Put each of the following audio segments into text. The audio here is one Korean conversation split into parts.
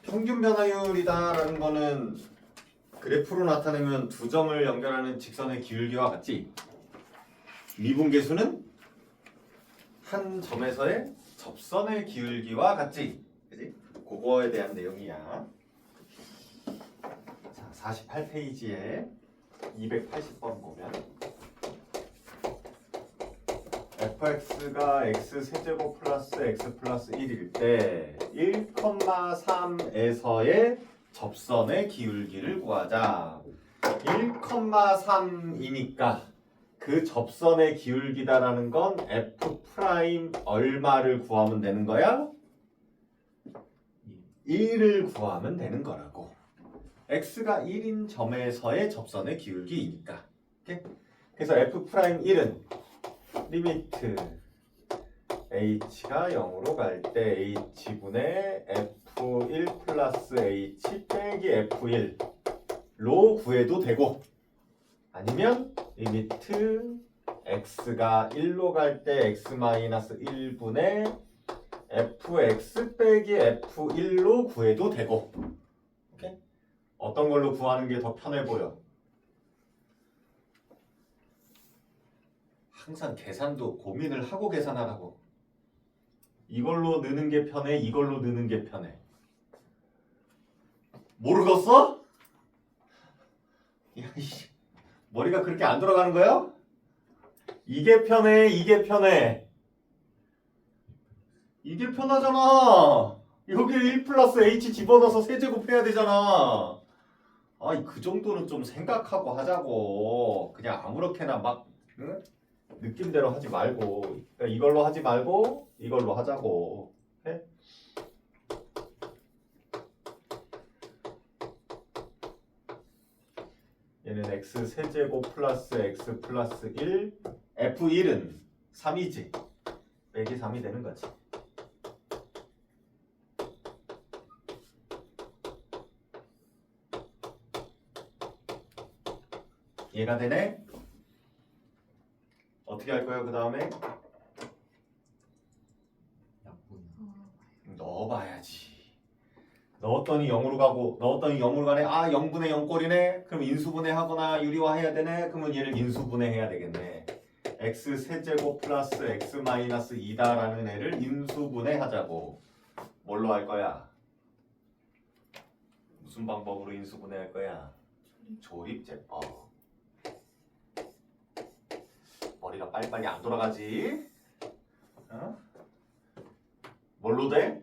평균 변화율이다라는 거는 그래프로 나타내면 두 점을 연결하는 직선의 기울기와 같지. 미분계수는 한 점에서의 접선의 기울기와 같지. 그지? 그거에 대한 내용이야. 자, 48페이지에 280번 보면 fx가 x세제곱 플러스 x 플러스 1일 때 1,3에서의 접선의 기울기를 구하자. 1,3이니까 그 접선의 기울기다라는 건 f 프라임 얼마를 구하면 되는 거야? 1을 구하면 되는 거라고. x가 1인 점에서의 접선의 기울기이니까. 오케이? 그래서 f 프라임 1은 리미트 h가 0으로 갈 때 h분의 f1 플러스 h 빼기 f1로 구해도 되고, 아니면 리미트 x가 1로 갈 때 x 마이너스 1분의 fx 빼기 f1로 구해도 되고. 오케이? 어떤 걸로 구하는 게 더 편해 보여? 항상 계산도 고민을 하고 계산하라고. 이걸로 넣는 게 편해? 이걸로 넣는 게 편해? 모르겠어? 야, 이씨. 머리가 그렇게 안 돌아가는 거야? 이게 편해? 이게 편해? 이게 편하잖아. 여기 1 플러스 h 집어넣어서 세제곱 해야 되잖아. 아이, 그 정도는 좀 생각하고 하자고. 그냥 아무렇게나 막 응? 느낌대로 하지 말고. 그러니까 이걸로 하지 말고 이걸로 하자고. 네? 얘는 x 세제곱 플러스 x 플러스 1 f1은 3이지. 빼기 3이 되는 거지. 얘가 되네? 어떻게 할 거야, 그 다음에? 넣어봐야지. 넣었더니 0으로 가고, 넣었더니 0으로 가네. 아, 0분의 0꼴이네? 그럼 인수분해 하거나 유리화해야 되네? 그러면 얘를 인수분해 해야 되겠네. x 세제곱 플러스 x 마이너스 2다라는 애를 인수분해 하자고. 뭘로 할 거야? 무슨 방법으로 인수분해 할 거야? 조립제법. 머리가 빨리빨리 안 돌아가지? 어? 뭘로 돼?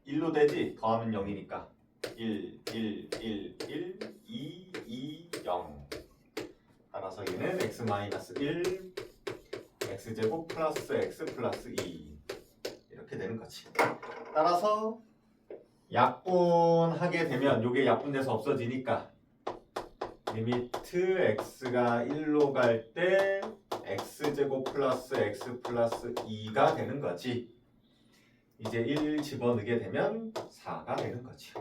1로 되지? 더하면 0이니까 1, 2, 0. 따라서 얘는 x-1 x제곱 플러스 x 플러스 2 이렇게 되는 거지. 따라서 약분하게 되면 요게 약분돼서 없어지니까 리미트 x가 1로 갈 때 x제곱 플러스 x 플러스 2가 되는 거지. 이제 1 집어넣게 되면 4가 되는 거지.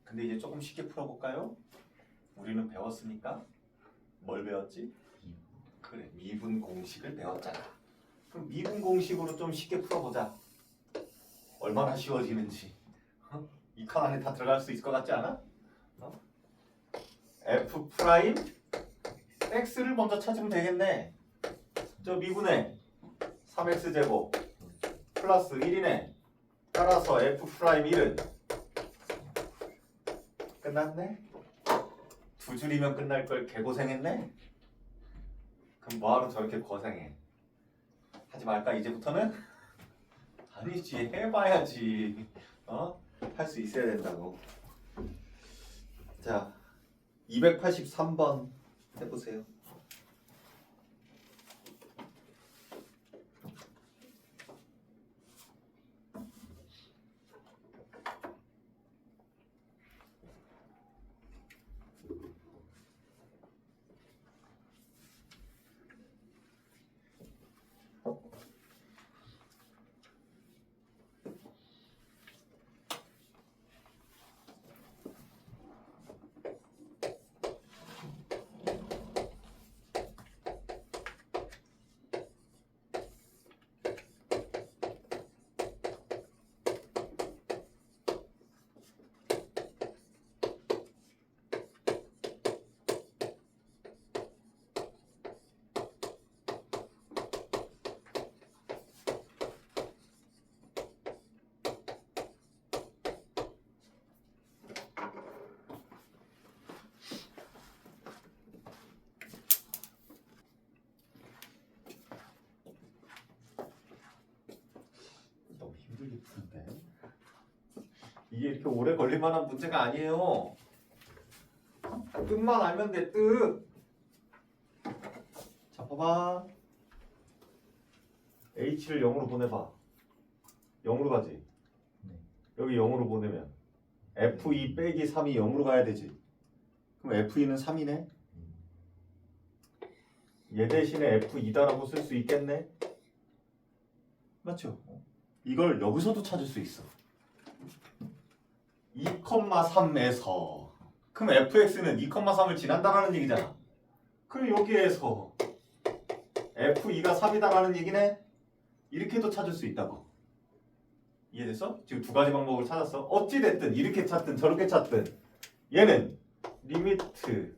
근데 이제 조금 쉽게 풀어볼까요? 우리는 배웠으니까. 뭘 배웠지? 그래, 미분 공식을 배웠잖아. 그럼 미분 공식으로 좀 쉽게 풀어보자. 얼마나 쉬워지는지. 이 칸 안에 다 들어갈 수 있을 것 같지 않아? f 프라임 x를 먼저 찾으면 되겠네. 저 미분의 3x제곱 플러스 1이네. 따라서 f 프라임 1은 끝났네? 두 줄이면 끝날 걸 개고생했네? 그럼 뭐하러 저렇게 고생해? 하지 말까 이제부터는? 아니지, 해봐야지. 할 수 있어야 된다고. 자, 283번 해보세요. 이게 이렇게 오래 걸릴 만한 문제가 아니에요. 뜻만 알면 돼, 뜻. 자, 봐봐. h를 0으로 보내봐. 0으로 가지. 여기 0으로 보내면 f2 빼기 3이 0으로 가야 되지. 그럼 f2는 3이네. 얘 대신에 f2다라고 쓸 수 있겠네. 맞죠? 이걸 여기서도 찾을 수 있어. 2,3에서 그럼 fx는 2,3을 지난다라는 얘기잖아. 그럼 여기에서 f2가 3이다라는 얘기네. 이렇게도 찾을 수 있다고. 이해됐어? 지금 두 가지 방법을 찾았어. 어찌됐든 이렇게 찾든 저렇게 찾든 얘는 리미트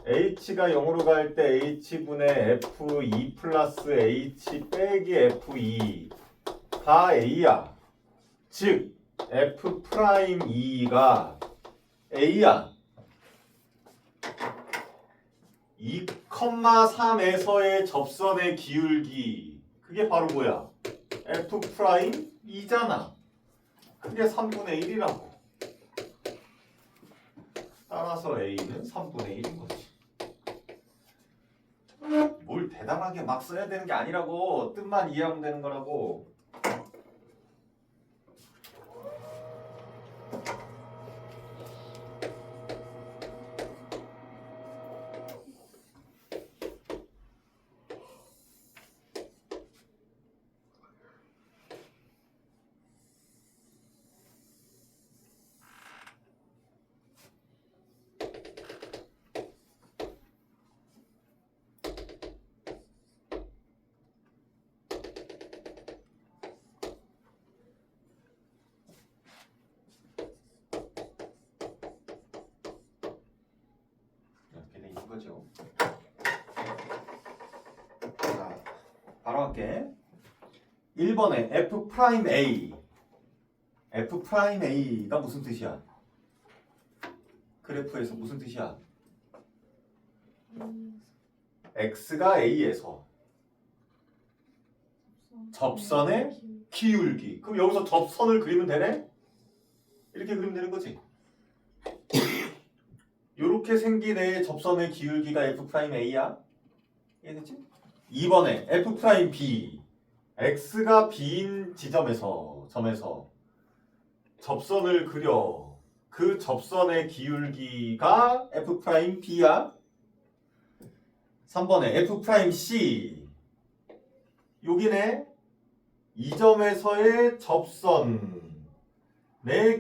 h가 0으로 갈 때 h분의 f2 플러스 h 빼기 f2가 a야. 즉 f 프라임 2가 a야. 2,3에서의 접선의 기울기 그게 바로 뭐야? f 프라임 2잖아. 그게 3분의 1이라고. 따라서 a는 3분의 1인 거지. 뭘 대단하게 막 써야 되는 게 아니라고. 뜻만 이해하면 되는 거라고. 거죠. 자, 바로 할게. 1번에 f 프라임 a. f 프라임 a가 무슨 뜻이야? 그래프에서 무슨 뜻이야? x가 a에서 접선의 기울기. 그럼 여기서 접선을 그리면 되네? 이렇게 그리면 되는 거지. 이렇게 생긴 애의 접선의 기울기가 f'A야. 이해됐지? 2번에 f'B. x가 b인 점에서 접선을 그려. 그 접선의 기울기가 f'B야. 3번에 f'C. 여기네. 이 점에서의 접선의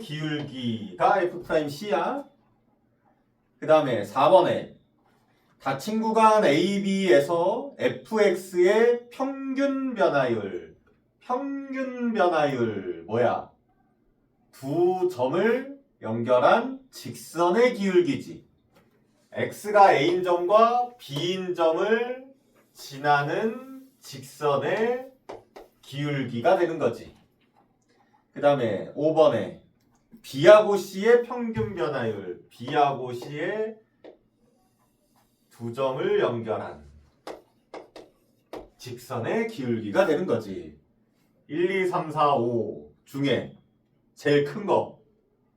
기울기가 f'C야. 그 다음에 4번에 닫힌 구간 AB에서 fx의 평균 변화율 뭐야? 두 점을 연결한 직선의 기울기지. x가 a인 점과 b인 점을 지나는 직선의 기울기가 되는 거지. 그 다음에 5번에 B하고 C의 평균 변화율, B하고 C의 두 점을 연결한 직선의 기울기가 되는 거지. 1, 2, 3, 4, 5 중에 제일 큰 거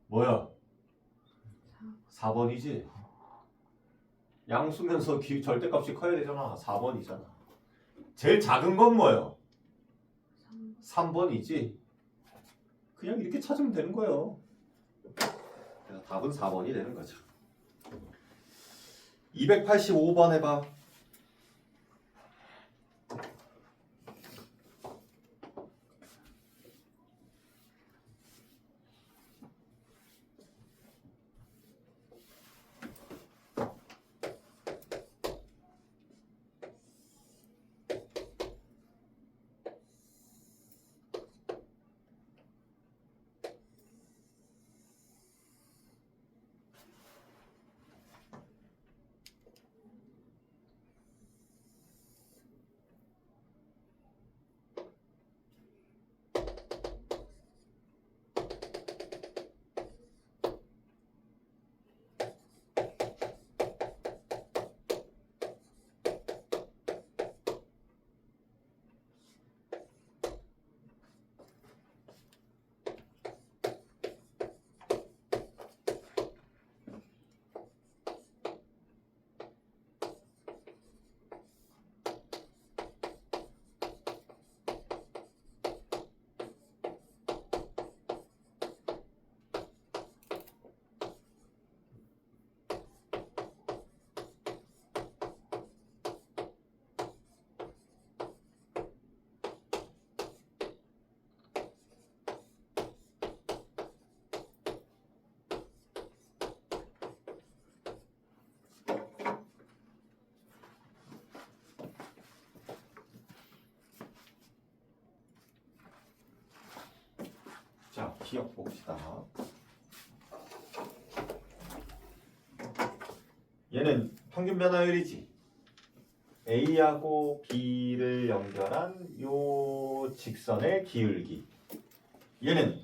뭐야? 4번이지. 양수면서 절대값이 커야 되잖아. 4번이잖아. 제일 작은 건 뭐예요? 3번이지. 그냥 이렇게 찾으면 되는 거예요. 그래서 답은 4번이 되는 거죠. 285번 해봐. 기억 봅시다. 얘는 평균 변화율이지. A하고 B를 연결한 요 직선의 기울기. 얘는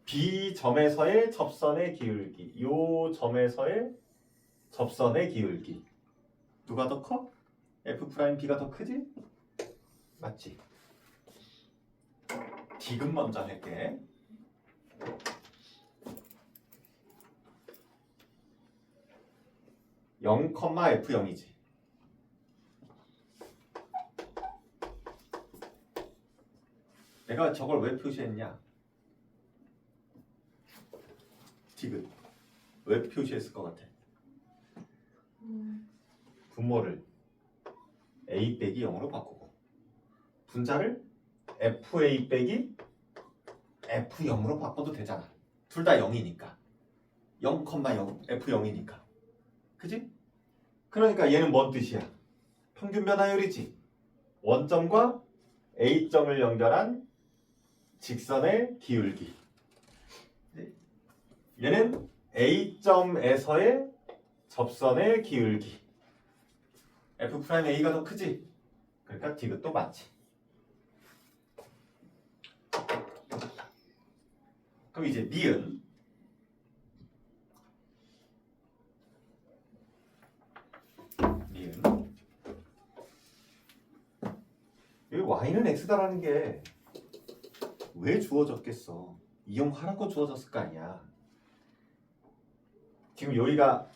B 점에서의 접선의 기울기. 요 점에서의 접선의 기울기. 누가 더 커? F'B가 더 크지? 맞지? 디귿 먼저 할게. (0,F0이지) 내가 저걸 왜 표시했냐? 디귿 왜 표시했을 것 같아? 분모를 a 빼기 0으로 바꾸고 분자를 fa 빼기 f0으로 바꿔도 되잖아. 둘 다 0이니까 0,0 f0이니까 그지? 그러니까 얘는 뭔 뜻이야? 평균 변화율이지. 원점과 A점을 연결한 직선의 기울기. 얘는 A점에서의 접선의 기울기. F'A가 더 크지? 그러니까 디귿도 맞지. 그럼 이제 니은. 여기 y는 x다라는 게 왜 주어졌겠어? 이용하라고 주어졌을 거 아니야. 지금 여기가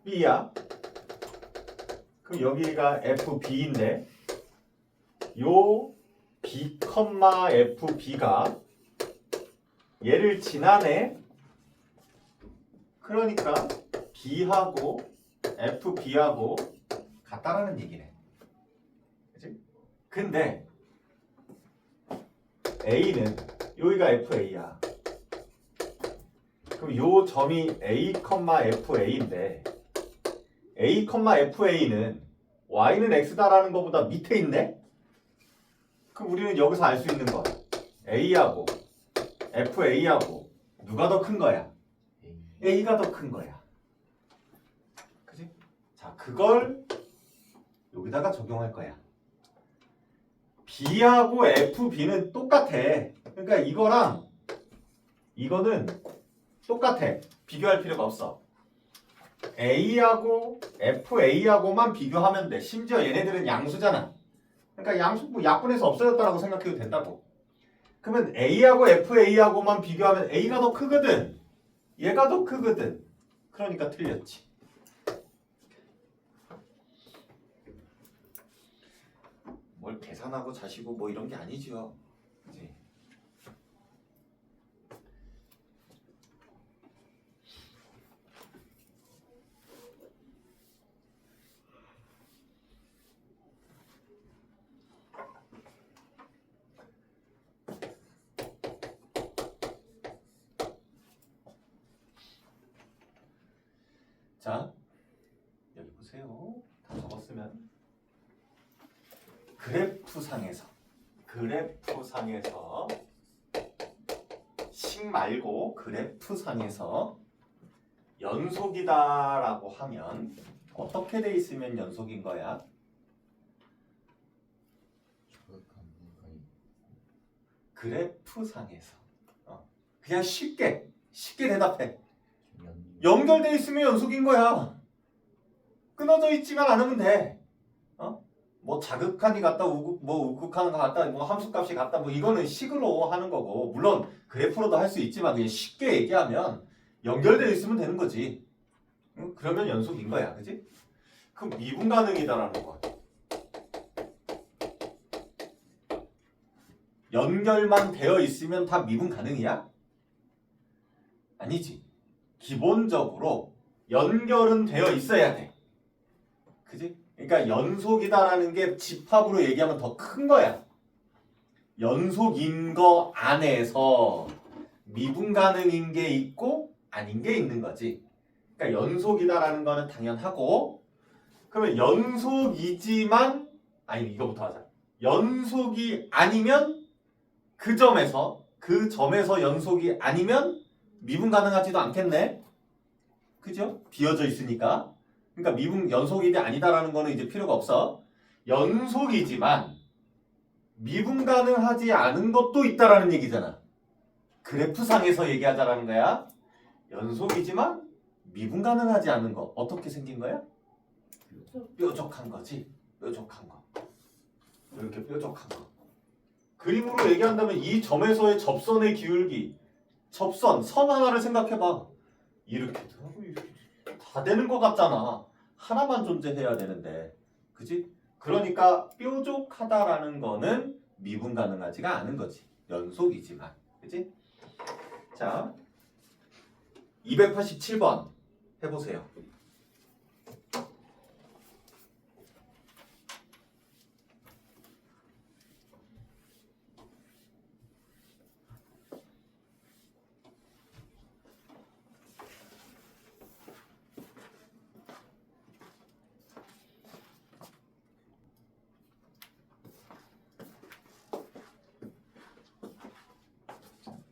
b야. 그럼 여기가 fb인데 요 b, fb가 얘를 지나네. 그러니까 b하고 fb하고 같다라는 얘기네. 그치? 근데 A는 여기가 FA야. 그럼 요 점이 A, FA인데 A, FA는 Y는 X다라는 것보다 밑에 있네? 그럼 우리는 여기서 알 수 있는 건 A하고 FA하고 누가 더 큰 거야? A가 더 큰 거야. 그치? 자, 그걸 여기다가 적용할 거야. B하고 FB는 똑같아. 그러니까 이거랑 이거는 똑같아. 비교할 필요가 없어. A하고 FA하고만 비교하면 돼. 심지어 얘네들은 양수잖아. 그러니까 양수 뭐 약분해서 없어졌다라고 생각해도 된다고. 그러면 A하고 FA하고만 비교하면 A가 더 크거든. 얘가 더 크거든. 그러니까 틀렸지. 뭘 계산하고 자시고 뭐 이런 게 아니죠. 그치? 자, 여기 보세요. 다 적었으면 그래프상에서 식 말고 그래프상에서 연속이다라고 하면 어떻게 돼 있으면 연속인 거야? 그래프상에서 그냥 쉽게 대답해. 연결돼 있으면 연속인 거야. 끊어져 있지만 않으면 돼. 뭐 자극한이 같다, 우극한이 같다, 뭐 함수값이 같다, 뭐 이거는 식으로 하는 거고, 물론 그래프로도 할 수 있지만 그냥 쉽게 얘기하면 연결되어 있으면 되는 거지. 그러면 연속인 거야, 그지? 그럼 미분 가능이다라는 거. 연결만 되어 있으면 다 미분 가능이야? 아니지. 기본적으로 연결은 되어 있어야 돼. 그지? 그러니까 연속이다라는 게 집합으로 얘기하면 더 큰 거야. 연속인 거 안에서 미분 가능인 게 있고 아닌 게 있는 거지. 그러니까 연속이다라는 거는 당연하고, 그러면 연속이지만, 아니 이거부터 하자. 연속이 아니면 그 그 점에서 연속이 아니면 미분 가능하지도 않겠네. 그죠? 비어져 있으니까. 그러니까 미분 연속이 아니다라는 거는 이제 필요가 없어. 연속이지만 미분 가능하지 않은 것도 있다라는 얘기잖아. 그래프상에서 얘기하자라는 거야. 연속이지만 미분 가능하지 않은 거 어떻게 생긴 거야? 뾰족한 거지. 뾰족한 거. 이렇게 뾰족한 거. 그림으로 얘기한다면 이 점에서의 접선의 기울기, 접선, 선 하나를 생각해봐. 이렇게 다 되는 것 같잖아. 하나만 존재해야 되는데, 그지? 그러니까 뾰족하다라는 거는 미분 가능하지가 않은 거지. 연속이지만, 그지? 자, 287번 해보세요.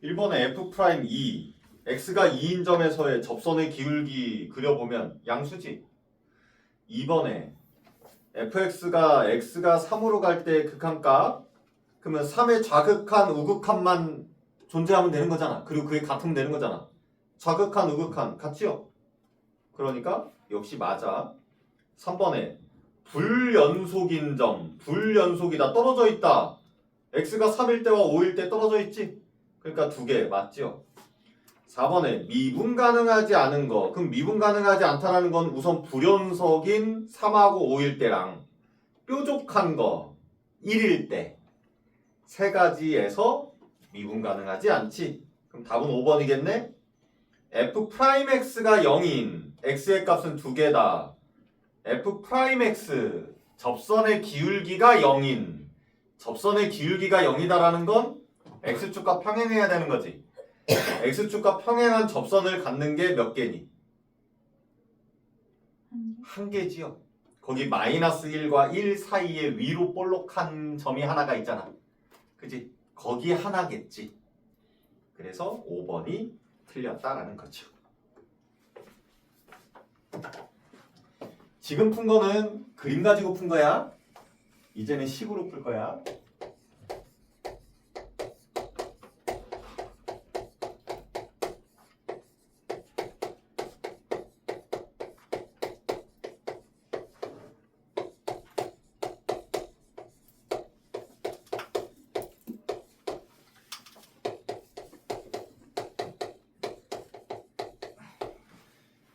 (1번에) F'2 x가 2인 점에서의 접선의 기울기 그려보면 양수지. 2번에 fx가 x가 3으로 갈 때 극한값, 그러면 3의 좌극한 우극한만 존재하면 되는 거잖아. 그리고 그게 같으면 되는 거잖아. 좌극한 우극한 같지요? 그러니까 역시 맞아. 3번에 불연속인 점, 불연속이다, 떨어져 있다. x가 3일 때와 5일 때 떨어져 있지? 그러니까 두 개 맞죠? 4번에 미분 가능하지 않은 거. 그럼 미분 가능하지 않다라는 건 우선 불연속인 3하고 5일 때랑 뾰족한 거 1일 때 세 가지에서 미분 가능하지 않지. 그럼 답은 5번이겠네. f'x가 0인 x의 값은 두 개다. f'x 접선의 기울기가 0인, 접선의 기울기가 0이다라는 건 x축과 평행해야 되는 거지. x축과 평행한 접선을 갖는 게 몇 개니? 한 개지요. 거기 -1과 1 사이에 위로 볼록한 점이 하나가 있잖아. 그지? 거기 하나겠지. 그래서 5번이 틀렸다라는 거죠. 지금 푼 거는 그림 가지고 푼 거야. 이제는 식으로 풀 거야.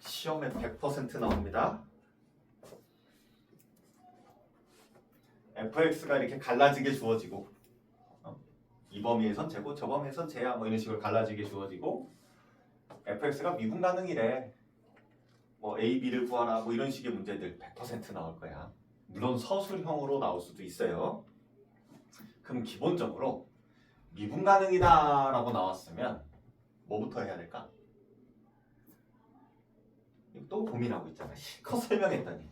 시험에 100% 나옵니다. fx가 이렇게 갈라지게 주어지고, 이 범위에선 제고 저 범위에선 제야, 뭐 이런 식으로 갈라지게 주어지고, fx가 미분 가능이래. 뭐 a, b를 구하라, 뭐 이런 식의 문제들 100% 나올 거야. 물론 서술형으로 나올 수도 있어요. 그럼 기본적으로 미분 가능이다라고 나왔으면 뭐부터 해야 될까? 또 고민하고 있잖아. 실컷 설명했더니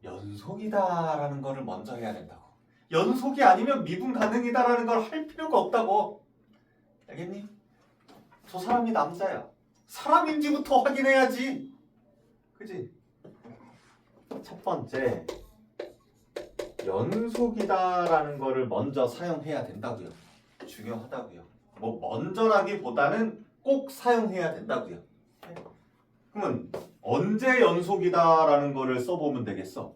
연속이다라는 거를 먼저 해야 된다고. 연속이 아니면 미분 가능이다라는 걸 할 필요가 없다고. 알겠니? 저 사람이 남자야. 사람인지부터 확인해야지. 그지? 첫 번째, 연속이다라는 거를 먼저 사용해야 된다고요. 중요하다고요. 뭐 먼저라기보다는 꼭 사용해야 된다고요. 그러면 언제 연속이다라는 거를 써보면 되겠어?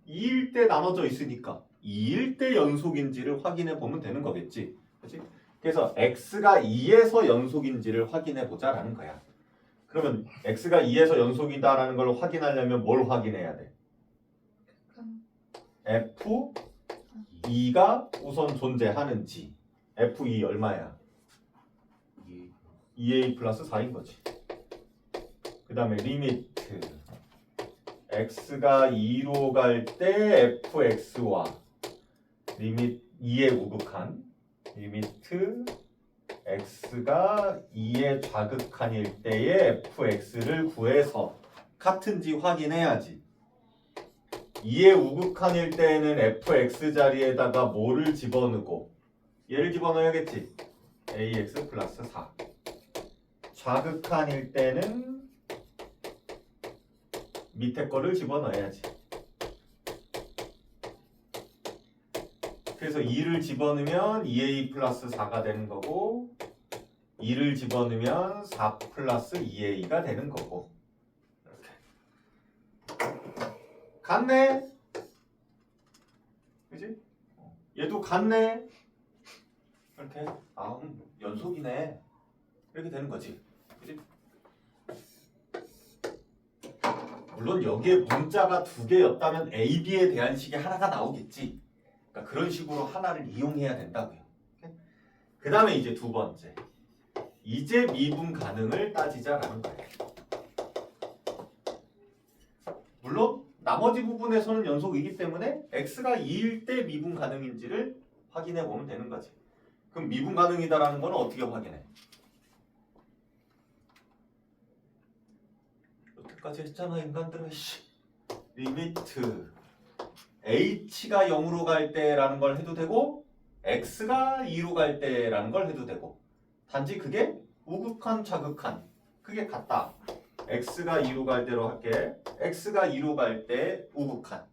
2일 때 나눠져 있으니까 2일 때 연속인지를 확인해 보면 되는 거겠지. 그렇지? 그래서 x가 2에서 연속인지를 확인해 보자라는 거야. 그러면 x가 2에서 연속이다라는 걸 확인하려면 뭘 확인해야 돼? f2가 우선 존재하는지. f2 얼마야? 2a 플러스 4인 거지. 그 다음에 리미트 x가 2로 갈 때 fx와 리미트 2의 우극한 리미트 x가 2의 좌극한일 때의 fx를 구해서 같은지 확인해야지. 2의 우극한일 때에는 fx 자리에다가 뭐를 집어넣고 얘를 집어넣어야겠지. ax 플러스 4. 좌극한일 때는 밑에 거를 집어넣어야지. 그래서 2를 집어넣으면 2a 플러스 4가 되는 거고 2를 집어넣으면 4 플러스 2a가 되는 거고. 이렇게. 같네? 그지? 얘도 같네? 이렇게. 아, 연속이네. 이렇게 되는 거지. 그지? 물론 여기에 문자가 두 개였다면 A, B에 대한 식이 하나가 나오겠지. 그러니까 그런 식으로 하나를 이용해야 된다고요. 그 다음에 이제 두 번째. 이제 미분 가능을 따지자라는 거예요. 물론 나머지 부분에서는 연속이기 때문에 x가 2일 때 미분 가능인지를 확인해 보면 되는 거지. 그럼 미분 가능이다라는 건 어떻게 확인해? 여태까지 했잖아 인간들아. 리미트 h가 0으로 갈 때라는 걸 해도 되고 x가 2로 갈 때라는 걸 해도 되고 단지 그게 우극한 좌극한 그게 같다. x가 2로 갈 때로 할게. x가 2로 갈 때 우극한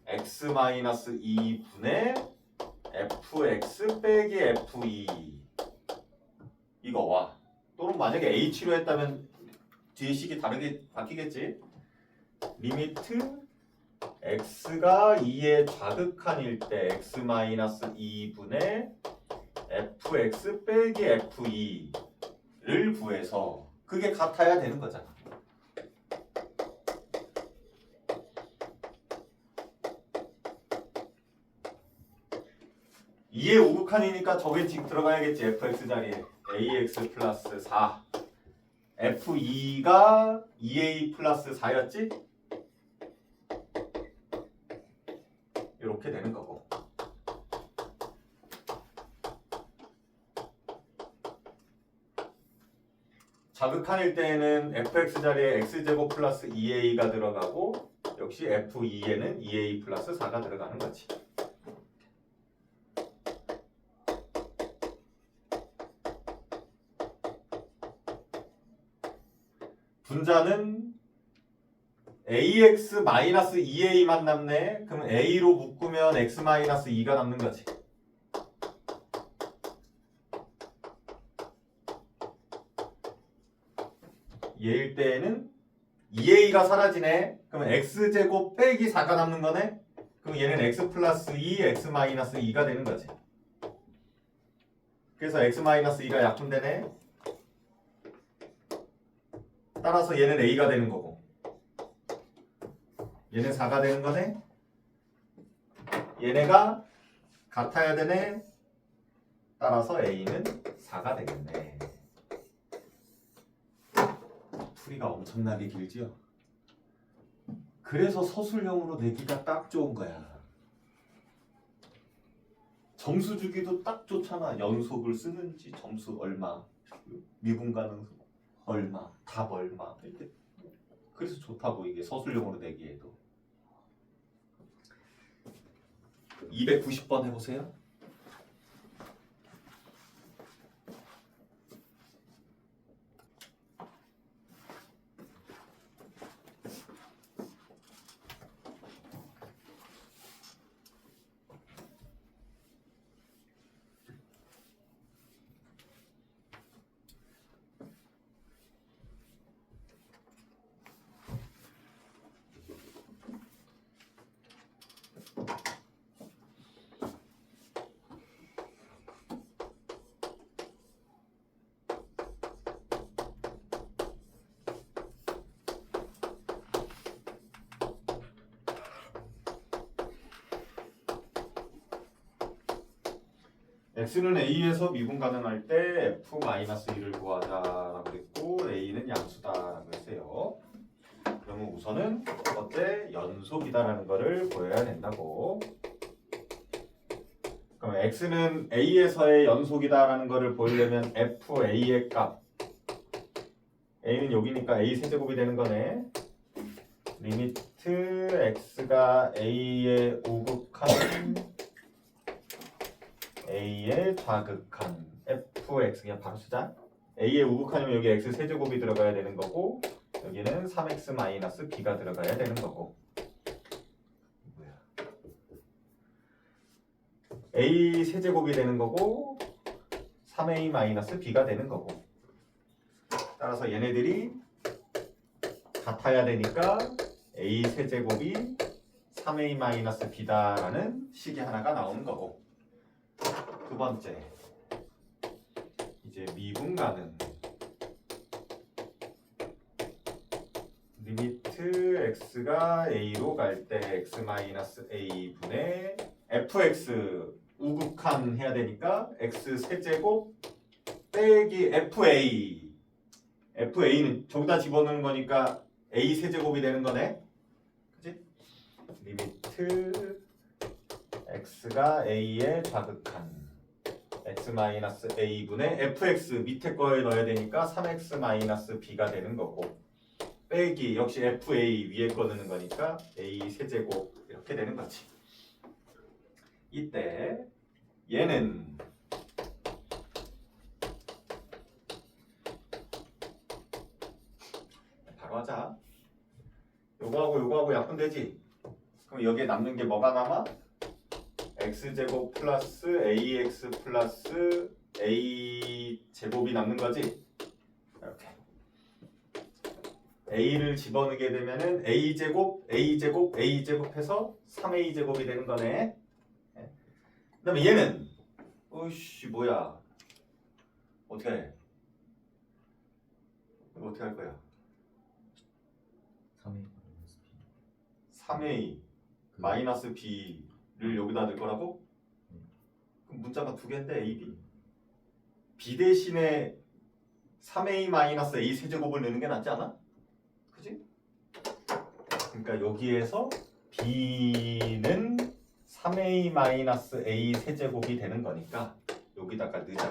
x-2분의 fx 빼기 f2 이거와 또는 만약에 h로 했다면 뒤에 식이 다르게 바뀌겠지. 리미트 x가 2의 좌극한일 때 x-2분의 fx 빼기 f2를 구해서 그게 같아야 되는 거잖아. 이의 우극한이니까 저게 지금 들어가야겠지. fx 자리에 ax 플러스 4 f2가 2a 플러스 4였지? 이렇게 되는 거고. 자극한일 때에는 fx 자리에 x제곱 플러스 2a가 들어가고 역시 f2에는 2a 플러스 4가 들어가는 거지. 분자는 ax-2a만 남네. 그럼 a로 묶으면 x-2가 남는 거지. 얘일 때에는 2a가 사라지네. 그럼 x제곱 빼기 4가 남는 거네. 그럼 얘는 x 플러스 2, x-2가 되는 거지. 그래서 x-2가 약분되네. 따라서 얘는 a가 되는 거고 얘는 4가 되는 거네. 얘네가 같아야 되네. 따라서 a는 4가 되겠네. 풀이가 엄청나게 길지요. 그래서 서술형으로 내기가 딱 좋은 거야. 점수 주기도 딱 좋잖아. 연속을 쓰는지 점수 얼마, 미분 가능 얼마, 답 얼마. 이렇게. 그래서 좋다고 이게 서술형으로 내기에도. 290번 해보세요. x는 a에서 미분 가능할 때 f-1을 구하자라고 했고 a는 양수다라고 했어요. 그러면 우선은 첫 번째 연속이다라는 거를 보여야 된다고. 그럼 x는 a에서의 연속이다라는 거를 보이려면 fa의 값 a는 여기니까 a 세제곱이 되는 거네. 리미트 x가 a의 우극한 A의 좌극한 fx 그냥 바로 쓰자. A의 우극한이면 여기 x 세제곱이 들어가야 되는 거고 여기는 3x 마이너스 b가 들어가야 되는 거고 뭐야? A 세제곱이 되는 거고 3a 마이너스 b가 되는 거고 따라서 얘네들이 같아야 되니까 a 세제곱이 3a 마이너스 b다라는 식이 하나가 나오는 거고 두 번째 이제 미분 가능 리미트 x가 a로 갈 때 x 마이너스 a 분의 fx 우극한 해야 되니까 x 세제곱 빼기 FA는 저기다 집어넣는 거니까 A 세제곱이 되는 거네. 그치? 리미트 X가 A의 좌극한 X-A분의 FX 밑에 거에 넣어야 되니까 3X-B가 되는 거고 빼기 역시 FA 위에 거 넣는 거니까 A 세제곱 이렇게 되는 거지. 이때 얘는 바로 하자. 요거하고 약분되지? 그럼 여기에 남는 게 뭐가 남아? x제곱 플러스 ax 플러스 a제곱이 남는 거지? 이렇게 a를 집어넣게 되면은 a제곱 해서 3a제곱이 되는 거네. 그 다음에 얘는 어이씨 뭐야 어떻게 해? 이거 어떻게 할 거야? 3a 마이너스 b를 여기다 넣을 거라고? 그럼 문자가 두 개인데 a, b b 대신에 3a 마이너스 a 세제곱을 넣는 게 낫지 않아? 그지? 그러니까 여기에서 b는 3a 마이너스 a 세제곱이 되는 거니까 여기다가 넣자.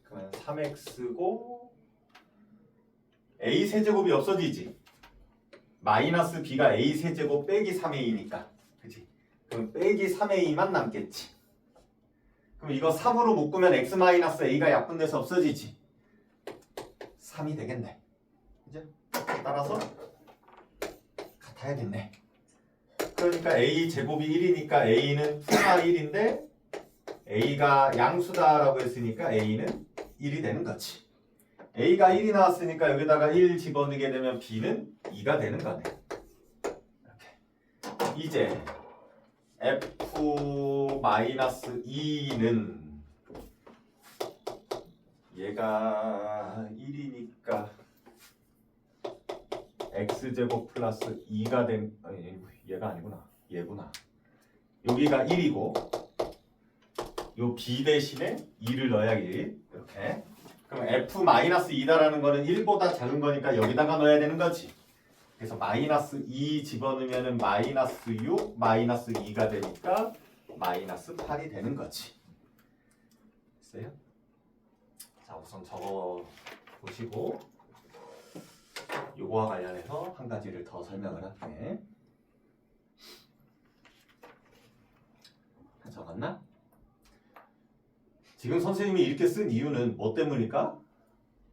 그러면 3x고 a 세제곱이 없어지지. 마이너스 b가 a 세제곱 빼기 3a니까 그치? 그럼 빼기 3a만 남겠지. 그럼 이거 3으로 묶으면 x-a가 약분돼서 없어지지. 3이 되겠네. 그죠? 따라서 같아야겠네. 그러니까 a 제곱이 1이니까 a는 푸마 1인데 a가 양수다라고 했으니까 a는 1이 되는 거지. a가 1이 나왔으니까 여기다가 1 집어넣게 되면 b는 2가 되는 거네. 이렇게. 이제 f-2는 얘가 1이니까 x제곱 플러스 2가 된 아니 얘가 아니구나. 얘구나. 여기가 1이고 요 b 대신에 2를 넣어야지. 이렇게. 그럼 f-2다라는 거는 1보다 작은 거니까 여기다가 넣어야 되는 거지. 그래서 마이너스 2 집어넣으면 마이너스 6, 마이너스 2가 되니까 마이너스 8이 되는 거지. 됐어요? 자, 우선 적어 보시고 요거와 관련해서 한 가지를 더 설명을 할게. 적었나? 지금 선생님이 이렇게 쓴 이유는 뭐 때문일까?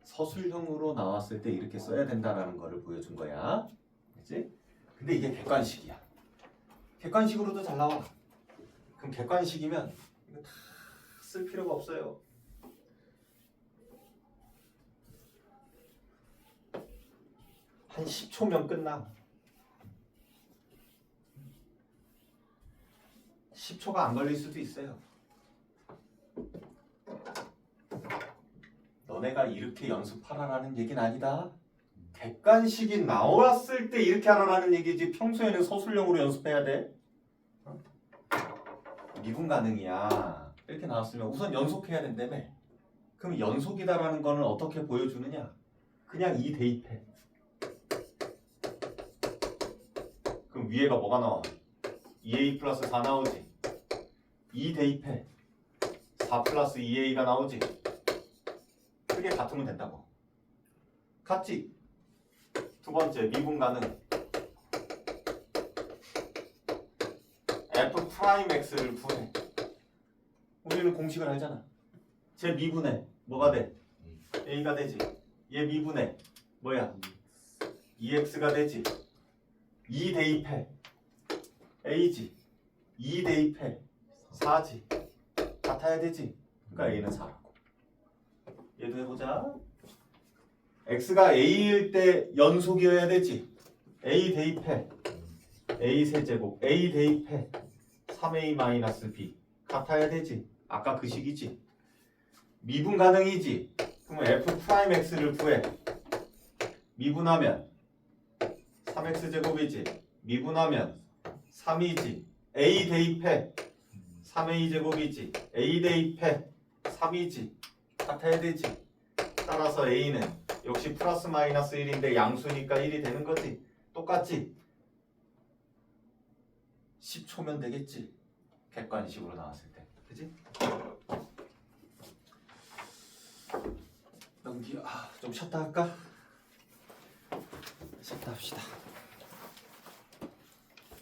서술형으로 나왔을 때 이렇게 써야 된다라는 거를 보여준 거야. 그치? 근데 이게 객관식이야. 객관식으로도 잘 나와. 그럼 객관식이면 이거 다 쓸 필요가 없어요. 한 10초면 끝나. 10초가 안 걸릴 수도 있어요. 너네가 이렇게 연습하라라는 얘기는 아니다. 객관식이 나왔을 때 이렇게 하라라는 얘기지 평소에는 서술형으로 연습해야 돼. 미분 가능이야. 이렇게 나왔으면 우선 연속해야 된다며. 그럼 연속이다라는 거는 어떻게 보여주느냐? 그냥 2 대입해. 그럼 위에가 뭐가 나와? 2a 플러스 4 나오지. 2 대입해. 4 플러스 2a가 나오지. 크게 같으면 된다고. 같지? 두 번째 미분 가능. f 프라임 x를 구해. 우리는 공식을 알잖아. 제 미분에 뭐가 돼? a가 되지. 얘 미분에 뭐야? 2x가 되지. 2 대입해 a지. 2 대입해 4지. 같아야 되지. 그러니까 a는 4라고. 얘도 해보자. x가 a일 때 연속이어야 되지. a 대입해 a 세제곱 a 대입해 3a-b 같아야 되지. 아까 그 식이지. 미분 가능이지. 그러면 f 프라임 x를 구해. 미분하면 3x 제곱이지. 미분하면 3이지. a 대입해 3a 제곱이지. a 대입해 3이지. 같아야 되지. 따라서 a는 역시 플러스 마이너스 1인데 양수니까 1이 되는 거지. 똑같지? 10초면 되겠지. 객관식으로 나왔을 때. 그지? 연기 좀 쉬었다 할까? 쉬었다 합시다.